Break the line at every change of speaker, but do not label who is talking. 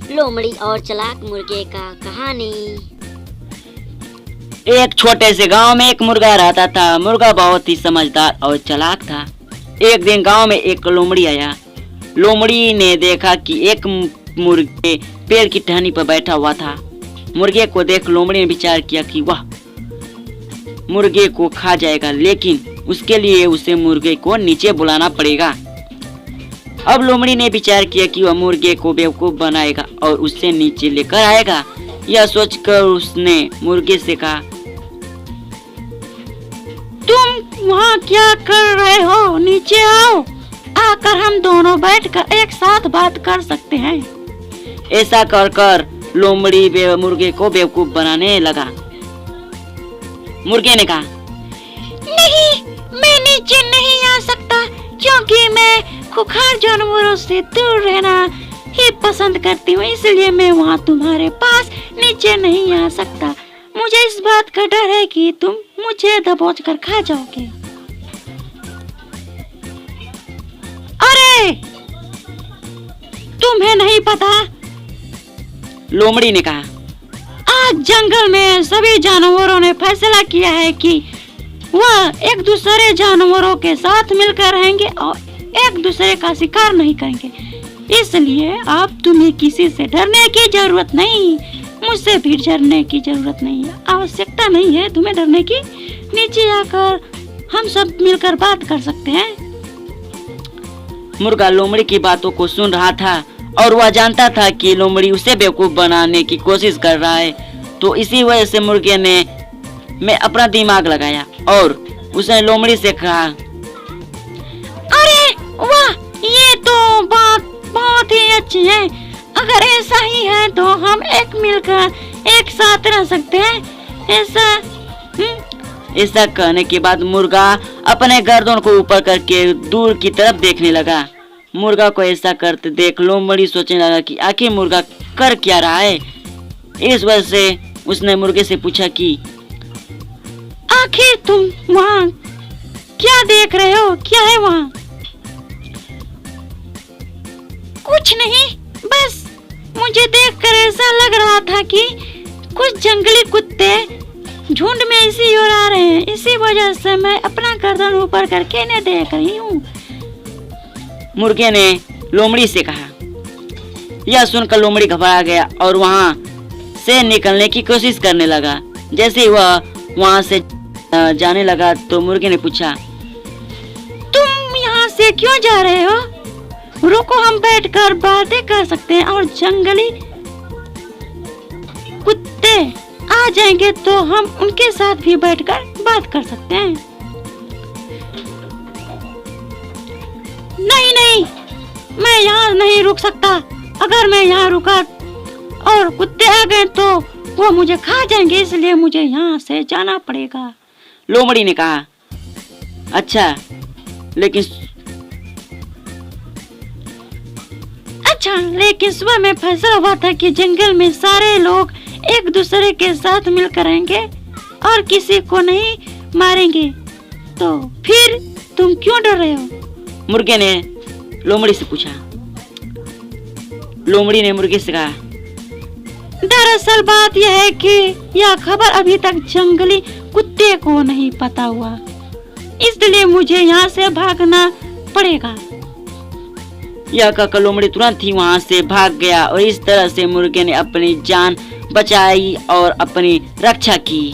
लोमड़ी और चालाक मुर्गे का कहानी।
एक छोटे से गांव में एक मुर्गा रहता था। मुर्गा बहुत ही समझदार और चालाक था। एक दिन गांव में एक लोमड़ी आया। लोमड़ी ने देखा कि एक मुर्गे पेड़ की टहनी पर बैठा हुआ था। मुर्गे को देख लोमड़ी ने विचार किया कि वह मुर्गे को खा जाएगा, लेकिन उसके लिए उसे मुर्गे को नीचे बुलाना पड़ेगा। अब लोमड़ी ने विचार किया कि वह मुर्गे को बेवकूफ बनाएगा और उससे नीचे लेकर आएगा। यह सोचकर उसने मुर्गे से कहा, तुम वहाँ क्या कर रहे हो? नीचे आओ, आकर हम दोनों बैठकर एक साथ बात कर सकते हैं। ऐसा कर लोमड़ी मुर्गे को बेवकूफ बनाने लगा। मुर्गे ने कहा, नहीं, मैं नीचे नहीं आ सकता क्योंकि मैं खुखार जानवरों से दूर रहना ही पसंद करती हूँ, इसलिए मैं वहाँ तुम्हारे पास नीचे नहीं आ सकता। मुझे इस बात का डर है कि तुम मुझे दबोच कर खा जाओगे। अरे तुम्हें नहीं पता? लोमड़ी ने कहा, आज जंगल में सभी जानवरों ने फैसला किया है कि वह एक दूसरे जानवरों के साथ मिलकर रहेंगे और एक दूसरे का शिकार नहीं करेंगे। इसलिए अब तुम्हें किसी से डरने की जरूरत नहीं, मुझसे भी डरने की जरूरत नहीं है, आवश्यकता नहीं है तुम्हें डरने की। नीचे आकर हम सब मिलकर बात कर सकते हैं। मुर्गा लोमड़ी की बातों को सुन रहा था और वह जानता था कि लोमड़ी उसे बेवकूफ बनाने की कोशिश कर रहा है। तो इसी वजह से मुर्गे ने अपना दिमाग लगाया और उसने लोमड़ी से कहा, अरे वाह, ये तो बात बहुत ही अच्छी है। अगर ऐसा ही है तो हम मिलकर एक साथ रह सकते हैं। ऐसा कहने के बाद मुर्गा अपने गर्दन को ऊपर करके दूर की तरफ देखने लगा। मुर्गा को ऐसा करते देख लोमड़ी सोचने लगा कि आखिर मुर्गा कर क्या रहा है। इस वजह से उसने मुर्गे से पूछा कि आखिर तुम वहाँ क्या देख रहे हो? क्या है वहाँ? कुछ नहीं, बस मुझे देखकर ऐसा लग रहा था कि कुछ जंगली कुत्ते झुंड में इसी ओर आ रहे हैं, इसी वजह से मैं अपना गर्दन ऊपर करके इन्हें देख रही हूँ। मुर्गे ने लोमड़ी से कहा। यह सुनकर लोमड़ी घबरा गया और वहाँ से निकलने की कोशिश करने लगा। जैसे ही वह वहाँ से जाने लगा तो मुर्गे ने पूछा, तुम यहाँ से क्यों जा रहे हो? रुको, हम बैठकर बातें कर सकते हैं और जंगली कुत्ते आ जाएंगे तो हम उनके साथ भी बैठकर बात कर सकते हैं। नहीं, मैं यहाँ नहीं रुक सकता। अगर मैं यहाँ रुका और कुत्ते आ गए तो वो मुझे खा जाएंगे, इसलिए मुझे यहाँ से जाना पड़ेगा। लोमड़ी ने कहा, अच्छा, लेकिन सुबह में फैसला हुआ था कि जंगल में सारे लोग एक दूसरे के साथ मिलकर रहेंगे और किसी को नहीं मारेंगे, तो फिर तुम क्यों डर रहे हो? मुर्गे ने लोमड़ी से पूछा। लोमड़ी ने मुर्गे से कहा, दरअसल बात यह है कि यह खबर अभी तक जंगली कुत्ते को नहीं पता हुआ, इसलिए मुझे यहाँ से भागना पड़ेगा। यह कहकर लोमड़ी तुरंत ही वहाँ से भाग गया और इस तरह से मुर्गे ने अपनी जान बचाई और अपनी रक्षा की।